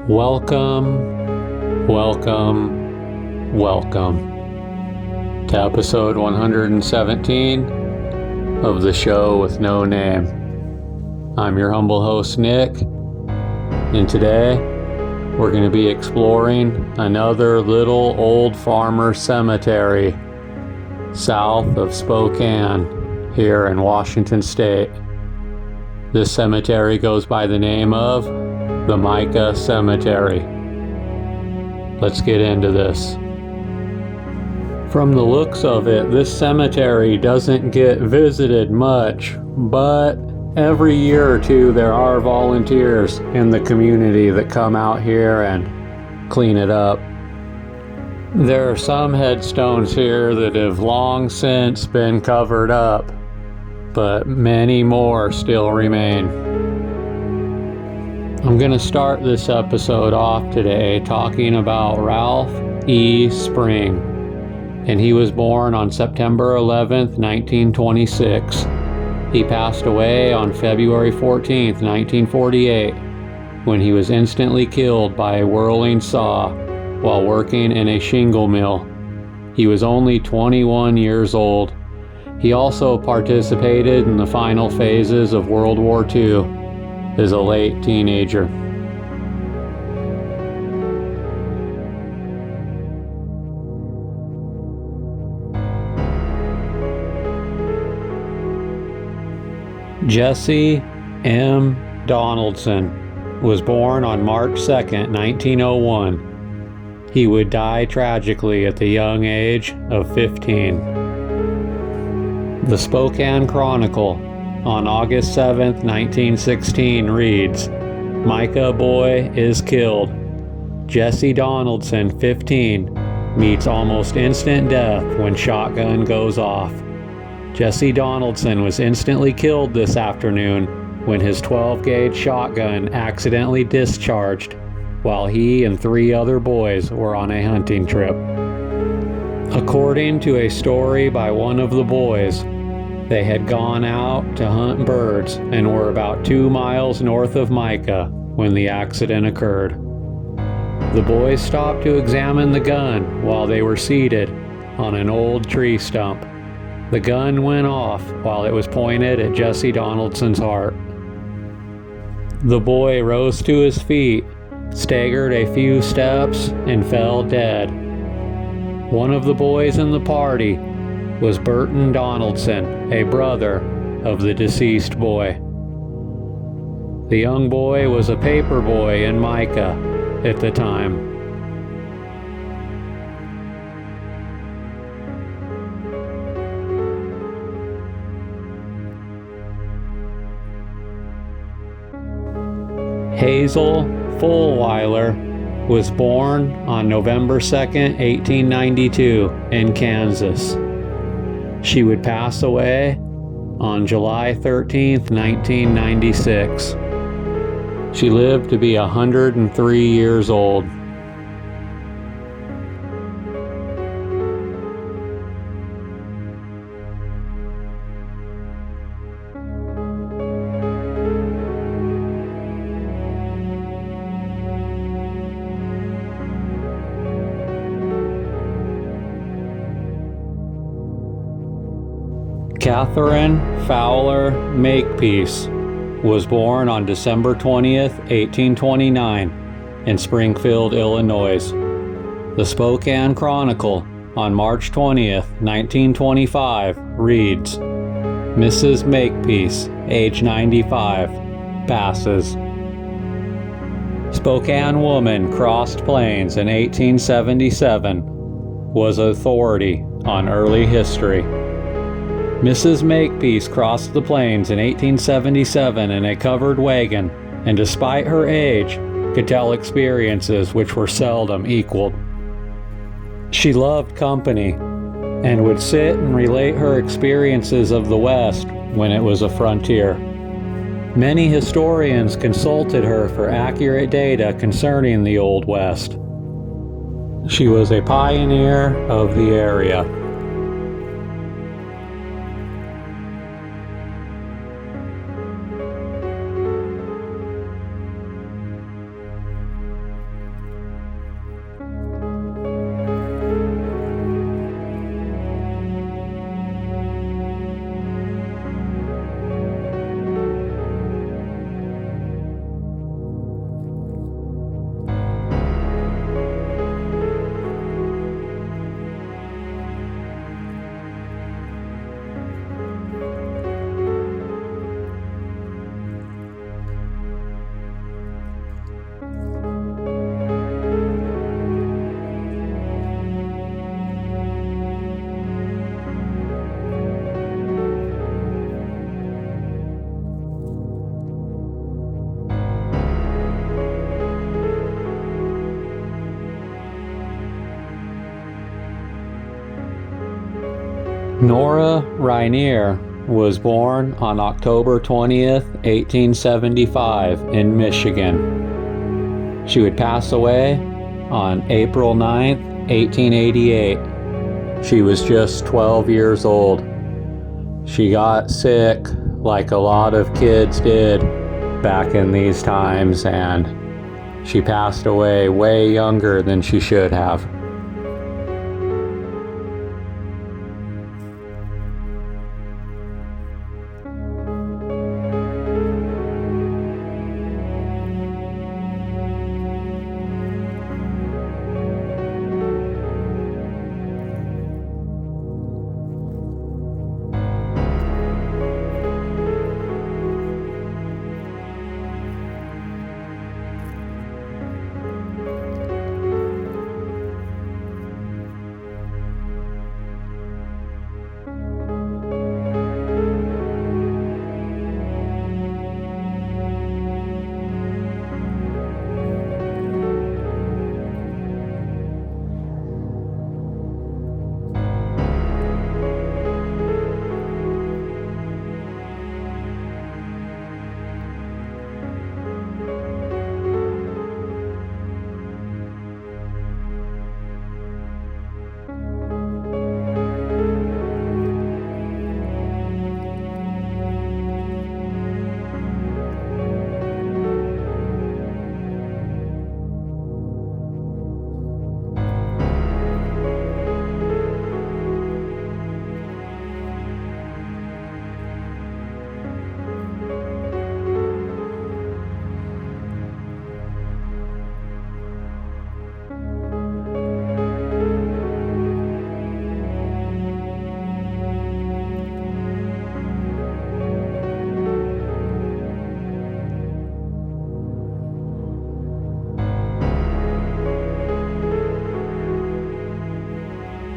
Welcome to episode 117 of the show with no name. I'm your humble host, Nick, and today we're going to be exploring another little old farmer cemetery south of Spokane here in Washington State. This cemetery goes by the name of the Mica Cemetery. Let's get into this. From the looks of it, this cemetery doesn't get visited much, but every year or two there are volunteers in the community that come out here and clean it up. There are some headstones here that have long since been covered up, but many more still remain. I'm going to start this episode off today talking about Ralph E. Spring, and he was born on September 11th, 1926. He passed away on February 14th, 1948, when he was instantly killed by a whirling saw while working in a shingle mill. He was only 21 years old. He also participated in the final phases of World War II as a late teenager. Jesse M. Donaldson was born on March 2nd, 1901. He would die tragically at the young age of 15. The Spokane Chronicle on August 7, 1916 reads, "Mica boy is killed. Jesse Donaldson, 15, meets almost instant death when shotgun goes off. Jesse Donaldson was instantly killed this afternoon when his 12-gauge shotgun accidentally discharged while he and 3 other boys were on a hunting trip." According to a story by one of the boys, they had gone out to hunt birds and were about 2 miles north of Mica when the accident occurred. The boys stopped to examine the gun while they were seated on an old tree stump. The gun went off while it was pointed at Jesse Donaldson's heart. The boy rose to his feet, staggered a few steps, and fell dead. One of the boys in the party was Burton Donaldson, a brother of the deceased boy. The young boy was a paper boy in Mica at the time. Hazel Fulweiler was born on November 2nd, 1892 in Kansas. She would pass away on July 13th, 1996. She lived to be 103 years old. Catherine Fowler Makepeace was born on December 20th, 1829 in Springfield, Illinois. The Spokane Chronicle on March 20th, 1925 reads, "Mrs. Makepeace, age 95, passes." Spokane woman crossed plains in 1877, was authority on early history. Mrs. Makepeace crossed the plains in 1877 in a covered wagon, and despite her age, could tell experiences which were seldom equaled. She loved company, and would sit and relate her experiences of the West when it was a frontier. Many historians consulted her for accurate data concerning the Old West. She was a pioneer of the area. Nora Rainier was born on October 20th, 1875 in Michigan. She would pass away on April 9th, 1888. She was just 12 years old. She got sick like a lot of kids did back in these times, and she passed away way younger than she should have.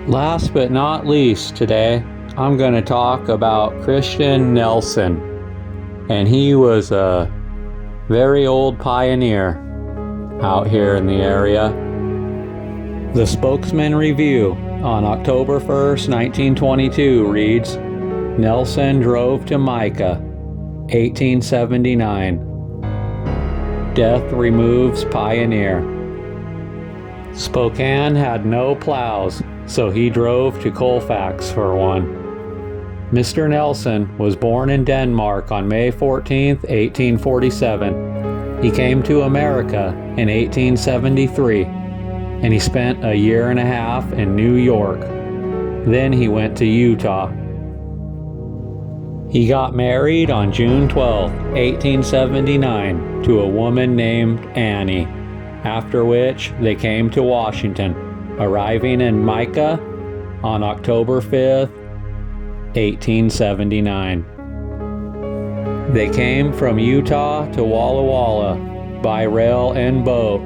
Last but not least today, I'm going to talk about Christian Nelson. And he was a very old pioneer out here in the area. The Spokesman Review on October 1st, 1922 reads, Nelson drove to Mica, 1879. Death removes pioneer. Spokane had no plows, so he drove to Colfax for one. Mr. Nelson was born in Denmark on May 14, 1847. He came to America in 1873, and he spent a year and a half in New York. Then he went to Utah. He got married on June 12, 1879, to a woman named Annie, after which they came to Washington, arriving in Mica on October 5th, 1879. They came from Utah to Walla Walla by rail and boat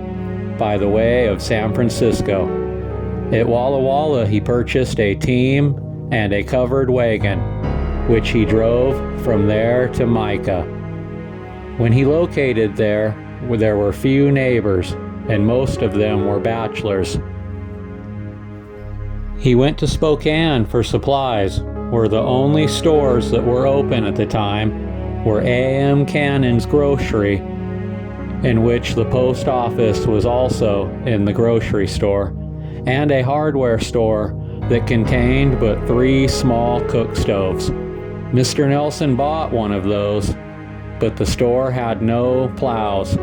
by the way of San Francisco. At Walla Walla, he purchased a team and a covered wagon, which he drove from there to Mica. When he located there were few neighbors, and most of them were bachelors. He went to Spokane for supplies, where the only stores that were open at the time were A.M. Cannon's Grocery, in which the post office was also in the grocery store, and a hardware store that contained but 3 small cook stoves. Mr. Nelson bought one of those, but the store had no plows,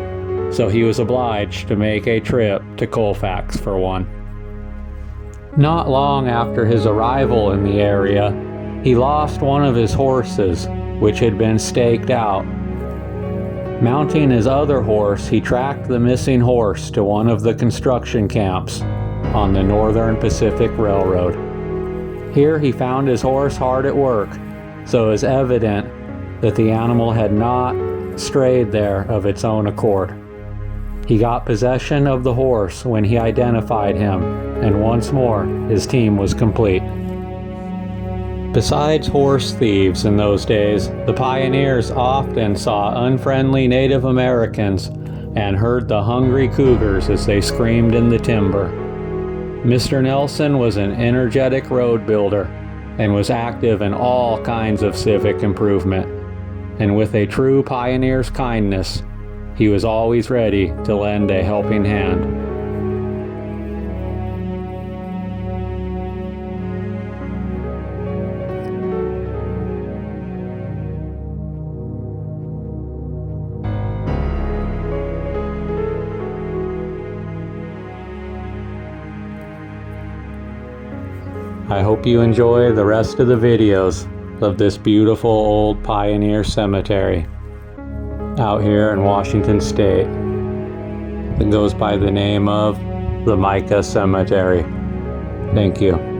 so he was obliged to make a trip to Colfax for one. Not long after his arrival in the area, he lost one of his horses, which had been staked out. Mounting his other horse, he tracked the missing horse to one of the construction camps on the Northern Pacific Railroad. Here he found his horse hard at work, so it was evident that the animal had not strayed there of its own accord. He got possession of the horse when he identified him, and once more his team was complete. Besides horse thieves in those days, the pioneers often saw unfriendly Native Americans and heard the hungry cougars as they screamed in the timber. Mr. Nelson was an energetic road builder, and was active in all kinds of civic improvement. And with a true pioneer's kindness, he was always ready to lend a helping hand. I hope you enjoy the rest of the videos of this beautiful old pioneer cemetery out here in Washington State that goes by the name of the Mica Cemetery. Thank you.